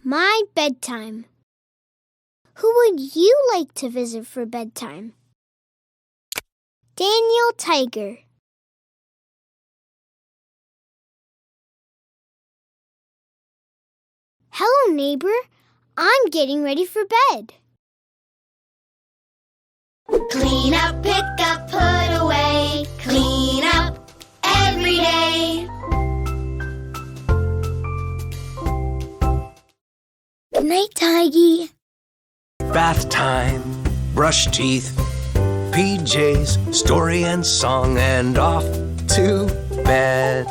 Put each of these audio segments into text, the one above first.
My bedtime. Who would you like to visit for bedtime? Daniel Tiger. Hello, neighbor. I'm getting ready for bed. Clean up, pick up, put away. Clean up every day. Good night, Tiggy. Bath time, brush teeth, PJs, story and song, and off to bed.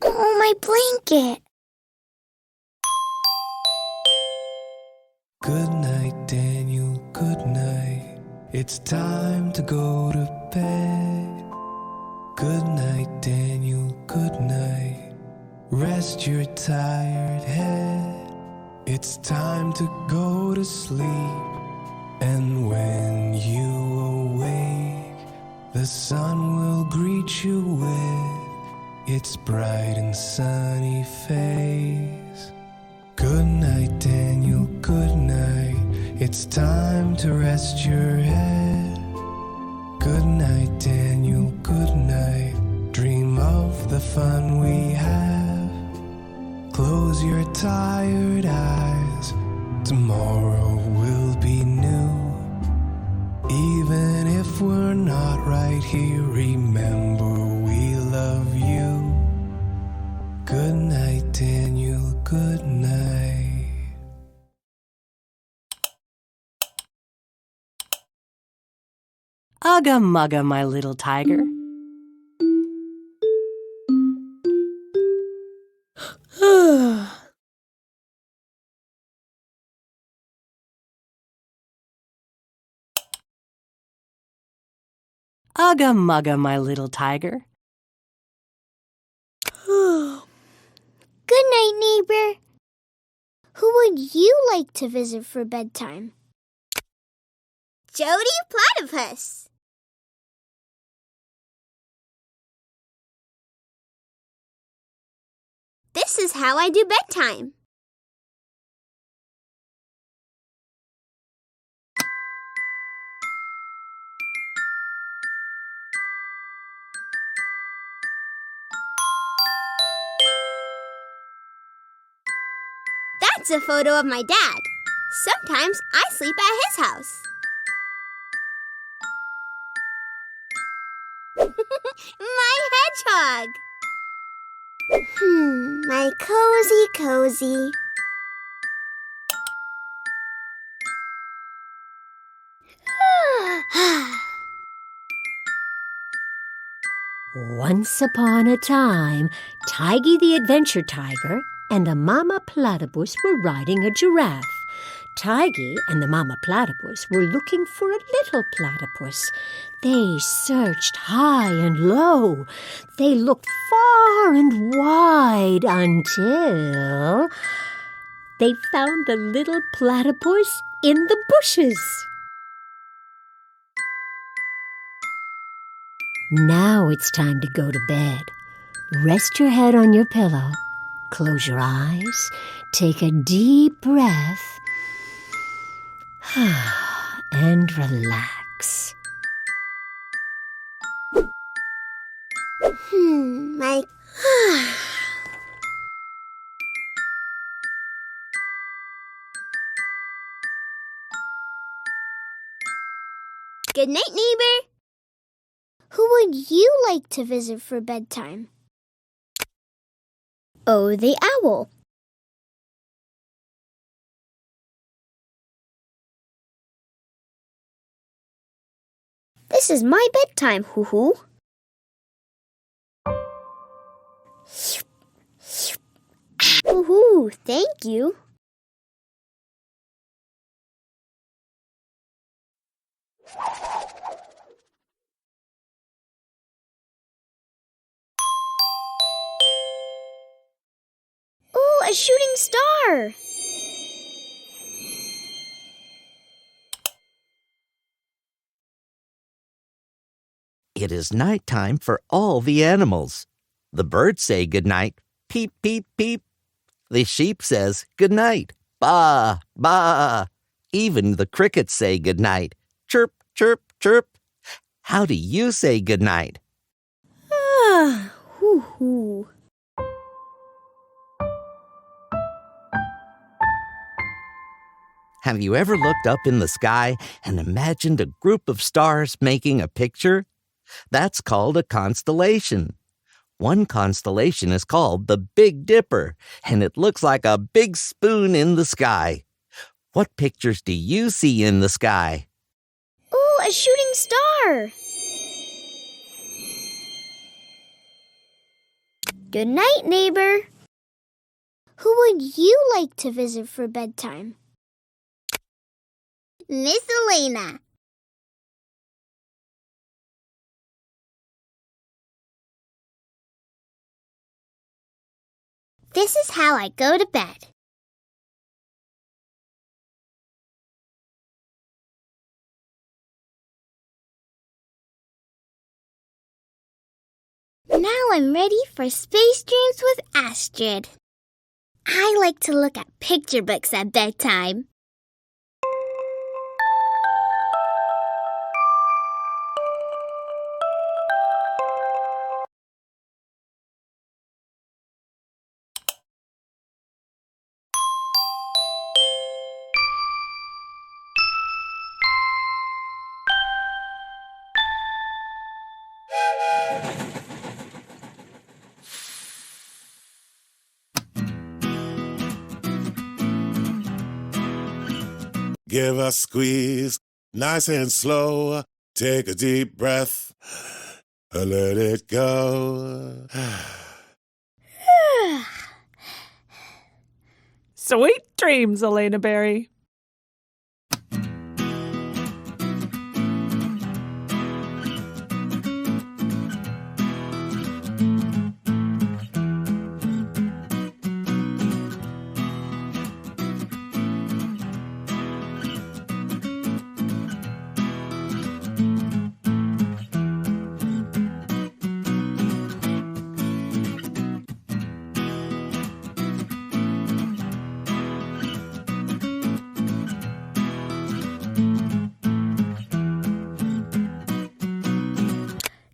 Oh, my blanket. Good night, Daniel, good night. It's time to go to bed. Good night, Daniel, good night. Rest your tired head. It's time to go to sleep. And when you awake, the sun will greet you with its bright and sunny face. Good night, Daniel, good night. It's time to rest your head. Good night, Daniel, good night. Dream of the fun we have. Close your tired eyes. Tomorrow will be new. Even if we're not right here, remember we love you. Good night, Daniel, good night. Ugga mugga, my little tiger. Ugga mugga, my little tiger. Good night, neighbor. Who would you like to visit for bedtime? Jody Platypus. This is how I do bedtime. That's a photo of my dad. Sometimes I sleep at his house. My hedgehog. My cozy. Once upon a time, Tiggy the Adventure Tiger and the Mama Platypus were riding a giraffe. Tiggy and the Mama Platypus were looking for a little platypus. They searched high and low. They looked far and wide until they found the little platypus in the bushes. Now it's time to go to bed. Rest your head on your pillow. Close your eyes. Take a deep breath. And relax. My... Good night, neighbor. Who would you like to visit for bedtime? Oh, the owl. This is my bedtime, hoo-hoo. Hoo-hoo, thank you. Ooh, a shooting star! It is nighttime for all the animals. The birds say goodnight, peep, peep, peep. The sheep says good night. Ba, ba. Even the crickets say good night. Chirp, chirp, chirp. How do you say good night? Ah, hoo-hoo. Have you ever looked up in the sky and imagined a group of stars making a picture? That's called a constellation. One constellation is called the Big Dipper, and it looks like a big spoon in the sky. What pictures do you see in the sky? Ooh, a shooting star. Good night, neighbor. Who would you like to visit for bedtime? Miss Elena. This is how I go to bed. Now I'm ready for Space Dreams with Astrid. I like to look at picture books at bedtime. Give a squeeze, nice and slow. Take a deep breath, let it go. Sweet dreams, Elena Berry.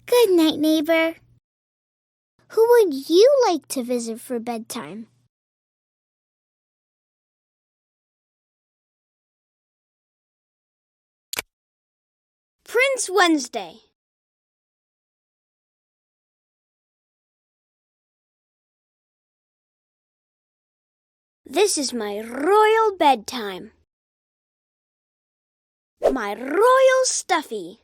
Good night, neighbor. Who would you like to visit for bedtime? Prince Wednesday. This is my royal bedtime. My royal stuffy.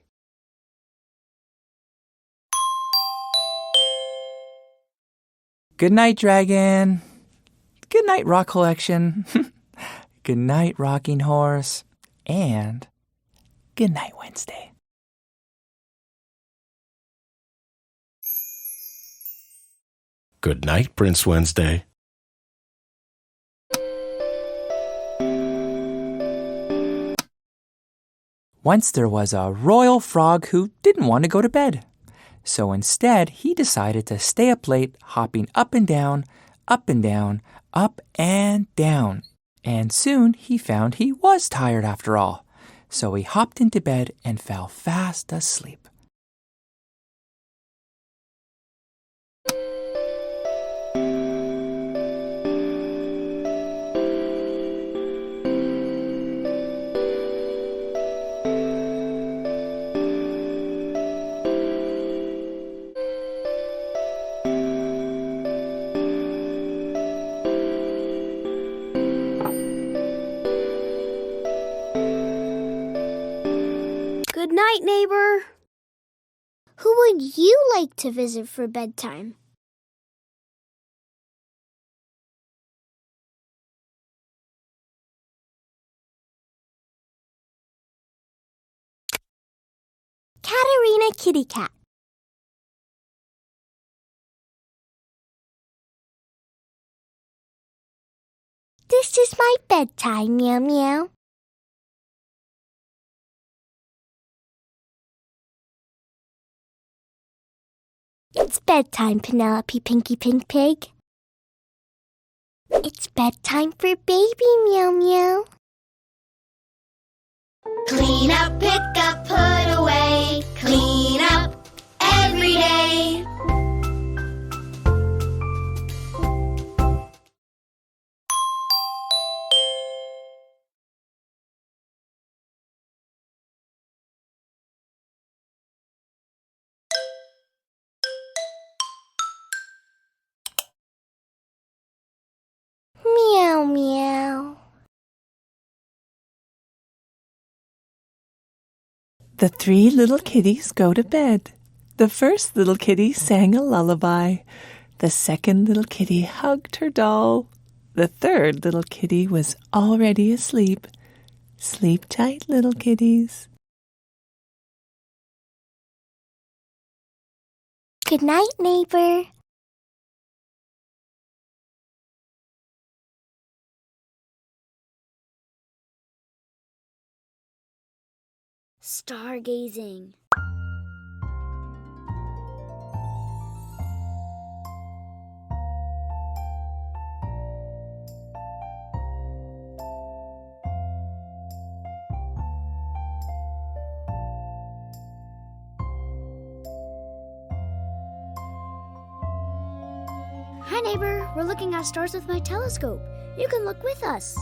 Good night, Dragon. Good night, Rock Collection. Good night, Rocking Horse. And good night, Wednesday. Good night, Prince Wednesday. Once there was a royal frog who didn't want to go to bed. So instead, he decided to stay up late, hopping up and down, up and down, up and down. And soon he found he was tired after all. So he hopped into bed and fell fast asleep. Good night, neighbor. Who would you like to visit for bedtime? Katarina Kitty Cat. This is my bedtime, meow meow. It's bedtime, Penelope Pinky Pink Pig. It's bedtime for baby Meow Meow. Clean up, pick up, put away. Clean up every day. Meow Meow. The 3 little kitties go to bed. The first little kitty sang a lullaby. The second little kitty hugged her doll. The third little kitty was already asleep. Sleep tight, little kitties. Good night, neighbor. Stargazing. Hi, neighbor. We're looking at stars with my telescope. You can look with us.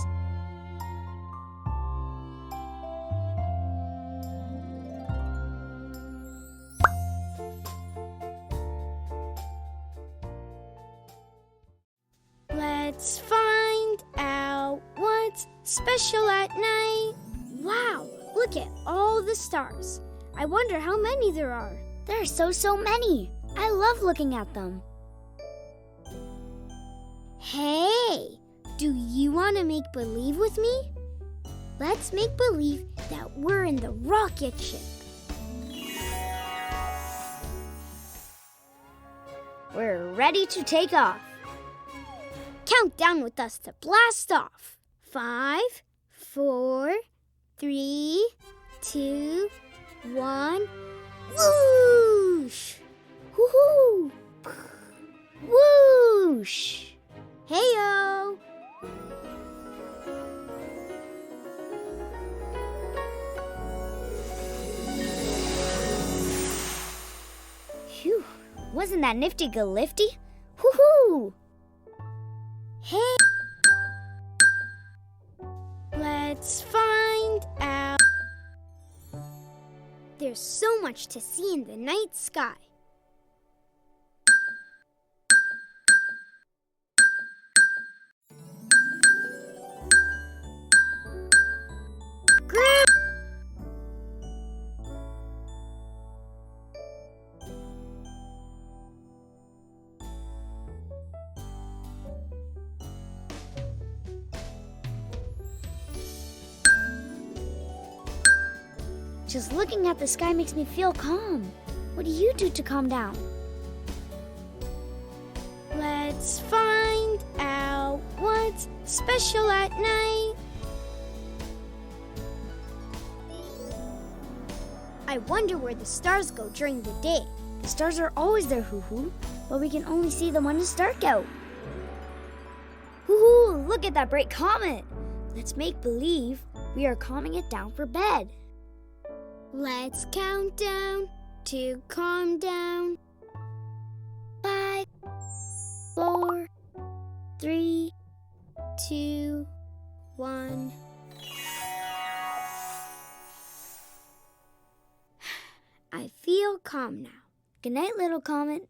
Let's find out what's special at night. Wow, look at all the stars. I wonder how many there are. There are so many. I love looking at them. Hey, do you want to make believe with me? Let's make believe that we're in the rocket ship. We're ready to take off. Count down with us to blast off. 5, 4, 3, 2, 1. Whoosh! Woohoo! Whoosh! Hey-o! Phew! Wasn't that nifty-ga-lifty? Woohoo! Hey! Let's find out. There's so much to see in the night sky. Just looking at the sky makes me feel calm. What do you do to calm down? Let's find out what's special at night. I wonder where the stars go during the day. The stars are always there, hoo-hoo, but we can only see them when it's dark out. Hoo-hoo, look at that bright comet. Let's make believe we are calming it down for bed. Let's count down to calm down. 5, 4, 3, 2, 1. I feel calm now. Good night, little comet.